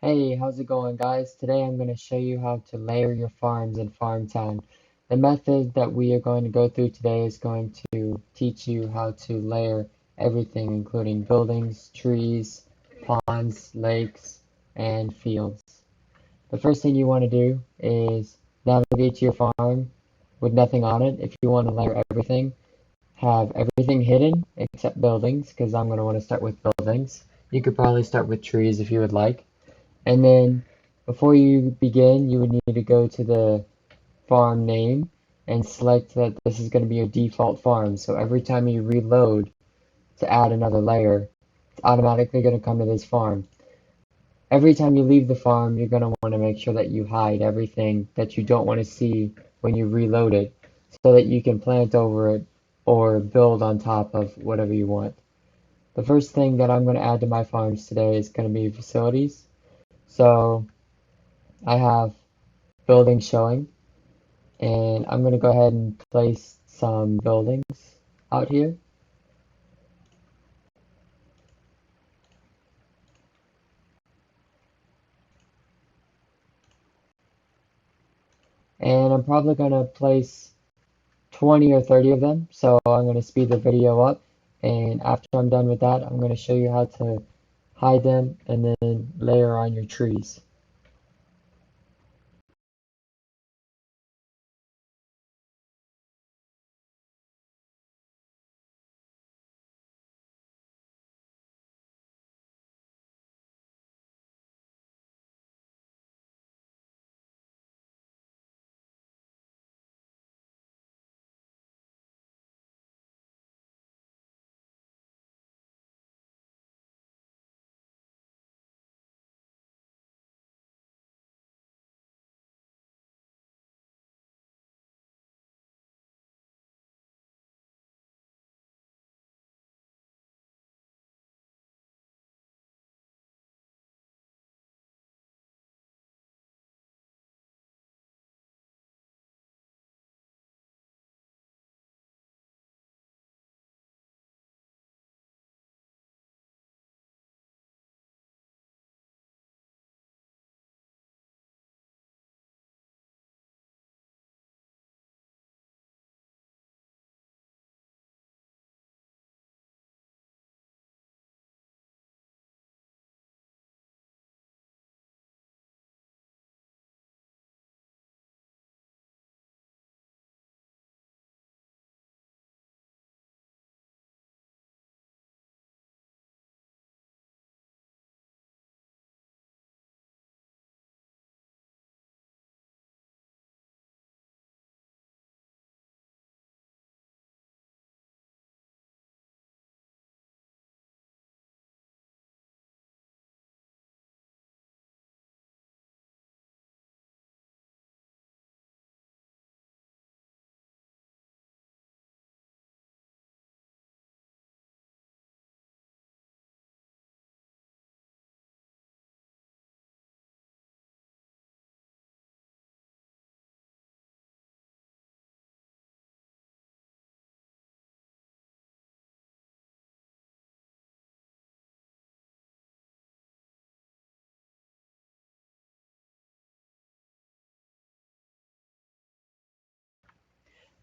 Hey, how's it going, guys? Today I'm going to show you how to layer your farms in FarmTown. The method that we are going to go through today is going to teach you how to layer everything, including buildings, trees, ponds, lakes, and fields. The first thing you want to do is navigate to your farm with nothing on it. If you want to layer everything, have everything hidden except buildings, because I'm going to want to start with buildings. You could probably start with trees if you would like. And then before you begin, you would need to go to the farm name and select that this is going to be your default farm. So every time you reload to add another layer, it's automatically going to come to this farm. Every time you leave the farm, you're going to want to make sure that you hide everything that you don't want to see when you reload it so that you can plant over it or build on top of whatever you want. The first thing that I'm going to add to my farms today is going to be facilities. So I have buildings showing, and I'm going to go ahead and place some buildings out here. And I'm probably going to place 20 or 30 of them, so I'm going to speed the video up. And after I'm done with that, I'm going to show you how to hide them and then layer on your trees.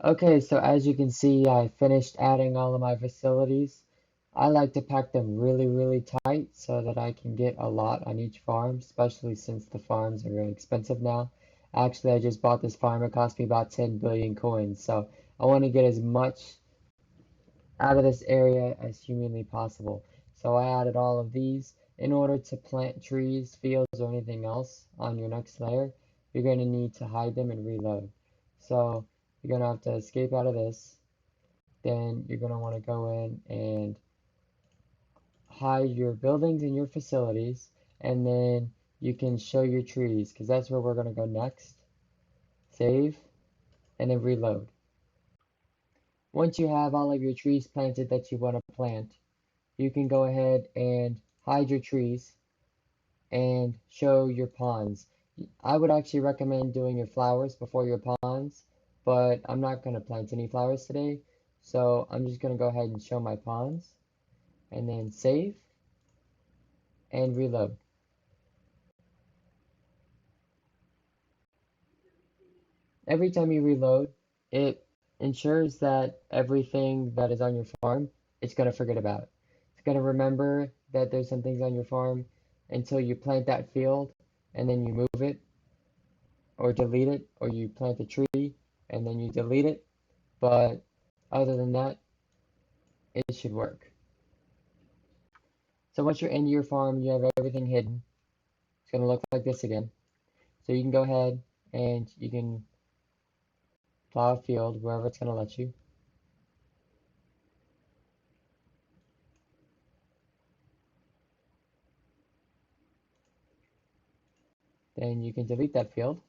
Okay, so as you can see, I finished adding all of my facilities. I like to pack them really, really tight so that I can get a lot on each farm, especially since the farms are really expensive now. Actually, I just bought this farm. It cost me about 10 billion coins, so I want to get as much out of this area as humanly possible. So I added all of these. In order to plant trees, fields, or anything else on your next layer, you're going to need to hide them and reload. So you're going to have to escape out of this. Then you're going to want to go in and hide your buildings and your facilities. And then you can show your trees because that's where we're going to go next. Save and then reload. Once you have all of your trees planted that you want to plant, you can go ahead and hide your trees and show your ponds. I would actually recommend doing your flowers before your ponds, but I'm not going to plant any flowers today, so I'm just going to go ahead and show my ponds, and then save and reload. every time you reload, it ensures that everything that is on your farm, it's going to forget about. It's going to remember that there's some things on your farm until you plant that field and then you move it or delete it, or you plant a tree and then you delete it. But other than that, it should work. So once you're into your farm, you have everything hidden. It's going to look like this again. So you can go ahead and you can plow a field wherever it's going to let you. Then you can delete that field.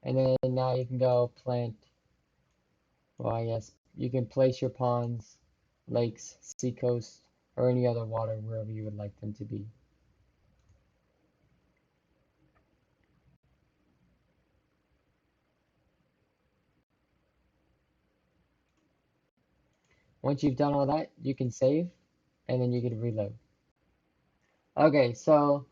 And then now you can go plant, well, I guess you can place your ponds, lakes, seacoast, or any other water wherever you would like them to be. Once you've done all that, you can save and then you can reload. Okay, so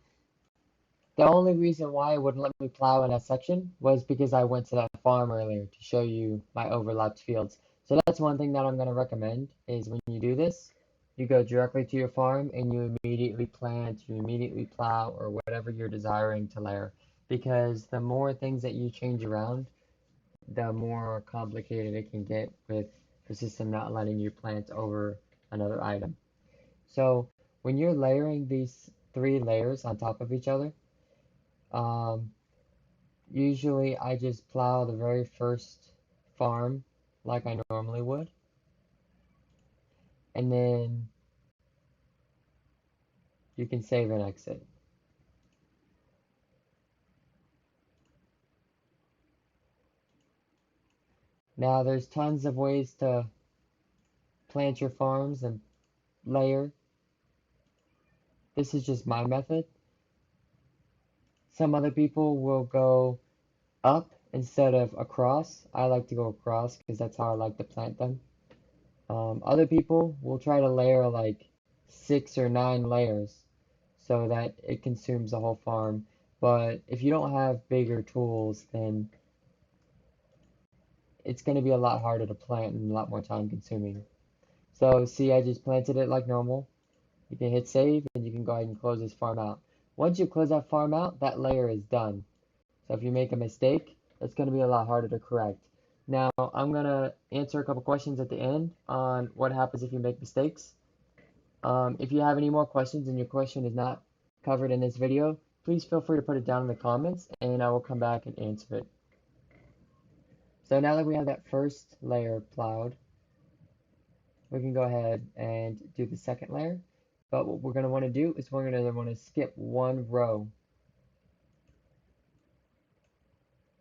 the only reason why it wouldn't let me plow in that section was because I went to that farm earlier to show you my overlapped fields. So that's one thing that I'm going to recommend is when you do this, you go directly to your farm and you immediately plant, you immediately plow, or whatever you're desiring to layer. Because the more things that you change around, the more complicated it can get with the system not letting you plant over another item. So when you're layering these three layers on top of each other, um, usually I just plow the very first farm like I normally would, and then you can save and exit. Now there's tons of ways to plant your farms and layer. This is just my method. Some other people will go up instead of across. I like to go across because that's how I like to plant them. Other people will try to layer like 6 or 9 layers so that it consumes the whole farm. But if you don't have bigger tools, then it's going to be a lot harder to plant and a lot more time consuming. So see, I just planted it like normal. You can hit save and you can go ahead and close this farm out. Once you close that farm out, that layer is done. So if you make a mistake, it's going to be a lot harder to correct. Now, I'm going to answer a couple questions at the end on what happens if you make mistakes. If you have any more questions and your question is not covered in this video, please feel free to put it down in the comments and I will come back and answer it. So now that we have that first layer plowed, we can go ahead and do the second layer. But what we're going to want to do is we're going to want to skip one row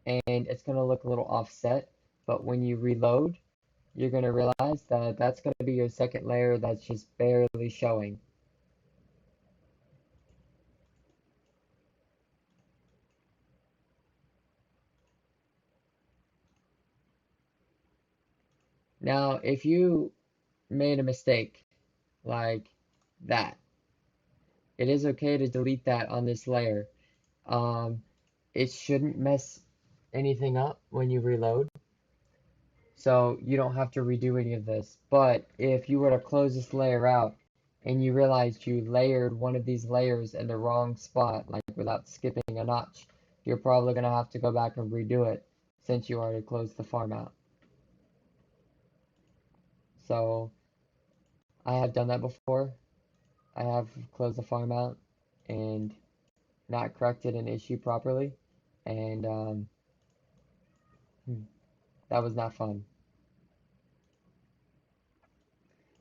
and it's going to look a little offset. But when you reload, you're going to realize that that's going to be your second layer that's just barely showing. Now, if you made a mistake like that, it is okay to delete that on this layer. Um, it shouldn't mess anything up when you reload, so you don't have to redo any of this. But if you were to close this layer out and you realized you layered one of these layers in the wrong spot, like without skipping a notch, you're probably going to have to go back and redo it since you already closed the farm out. So I have done that before. I have closed the farm out and not corrected an issue properly, and that was not fun.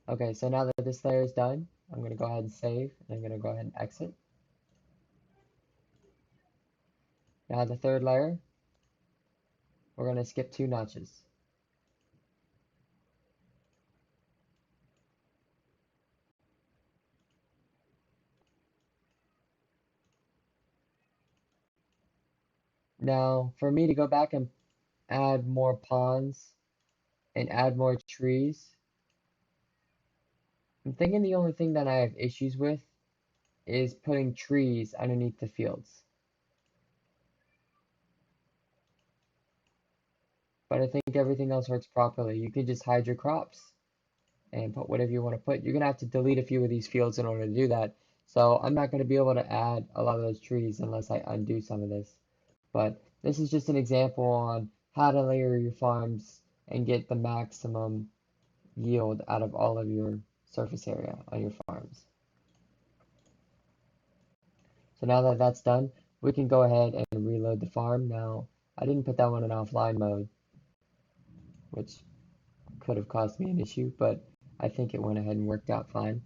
Okay, so now that this layer is done, I'm going to go ahead and save, and I'm going to go ahead and exit. Now the third layer, we're going to skip 2 notches. Now, for me to go back and add more ponds, and add more trees. I'm thinking the only thing that I have issues with is putting trees underneath the fields. But I think everything else works properly. You can just hide your crops and put whatever you want to put. You're going to have to delete a few of these fields in order to do that. So I'm not going to be able to add a lot of those trees unless I undo some of this. But this is just an example on how to layer your farms and get the maximum yield out of all of your surface area on your farms. So now that that's done, we can go ahead and reload the farm. Now, I didn't put that one in offline mode, which could have caused me an issue, but I think it went ahead and worked out fine.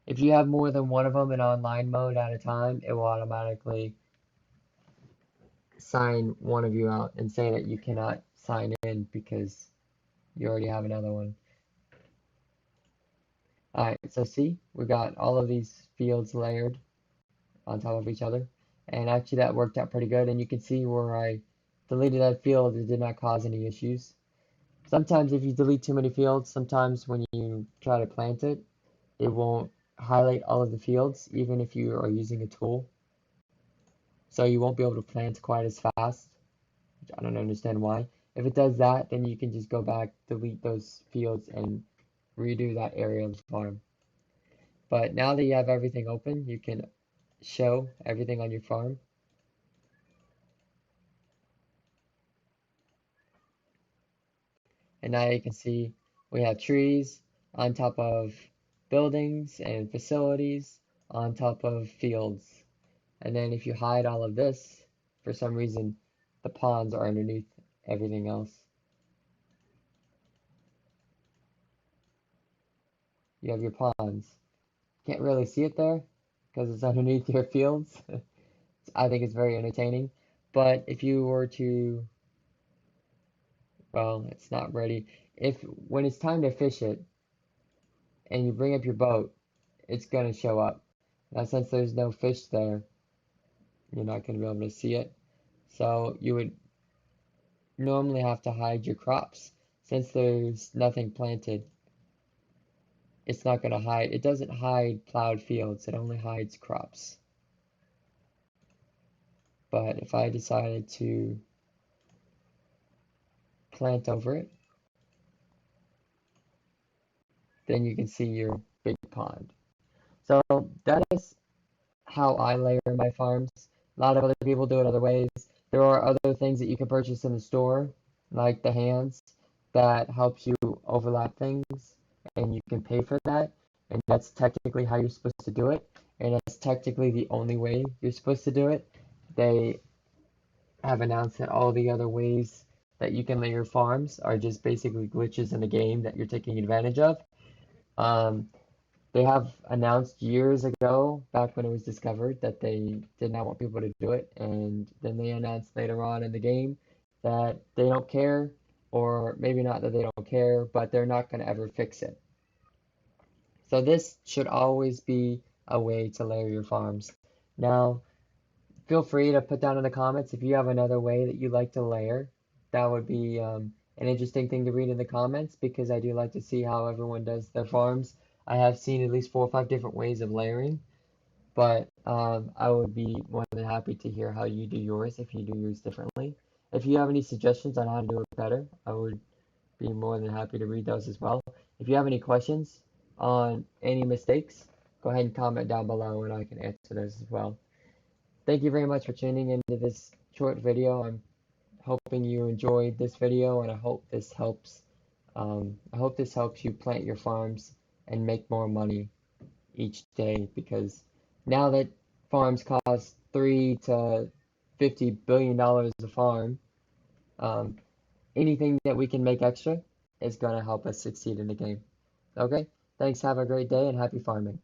If you have more than one of them in online mode at a time, it will automatically sign one of you out and say that you cannot sign in because you already have another one. Alright, so see, we got all of these fields layered on top of each other, and actually that worked out pretty good, and you can see where I deleted that field, it did not cause any issues. Sometimes if you delete too many fields, sometimes when you try to plant it, it won't highlight all of the fields, even if you are using a tool. So you won't be able to plant quite as fast, which I don't understand why. If it does that, then you can just go back, delete those fields, and redo that area of the farm. But now that you have everything open, you can show everything on your farm. And now you can see we have trees on top of buildings and facilities on top of fields. And then if you hide all of this, for some reason, the ponds are underneath everything else. You have your ponds. Can't really see it there because it's underneath your fields. I think it's very entertaining. But if you were to, well, it's not ready. If when it's time to fish it and you bring up your boat, it's gonna show up. Now, since there's no fish there, you're not gonna be able to see it. So you would normally have to hide your crops. Since there's nothing planted, it's not gonna hide. It doesn't hide plowed fields. It only hides crops. But if I decided to plant over it, then you can see your big pond. So that is how I layer my farms. A lot of other people do it other ways. There are other things that you can purchase in the store, like the hands, that helps you overlap things, and you can pay for that. And that's technically how you're supposed to do it. And that's technically the only way you're supposed to do it. They have announced that all the other ways that you can layer farms are just basically glitches in the game that you're taking advantage of. Um, they have announced years ago, back when it was discovered, that they did not want people to do it, and then they announced later on in the game that they don't care, or maybe not that they don't care, but they're not going to ever fix it. So this should always be a way to layer your farms. Now, feel free to put down in the comments if you have another way that you like to layer. That would be an interesting thing to read in the comments because I do like to see how everyone does their farms. I have seen at least 4 or 5 different ways of layering, but I would be more than happy to hear how you do yours if you do yours differently. If you have any suggestions on how to do it better, I would be more than happy to read those as well. If you have any questions on any mistakes, go ahead and comment down below and I can answer those as well. Thank you very much for tuning into this short video. I'm hoping you enjoyed this video, and I hope this helps. I hope this helps you plant your farms and make more money each day. Because now that farms cost $3 to $50 billion a farm, um, anything that we can make extra is going to help us succeed in the game. Okay, thanks. Have a great day and happy farming.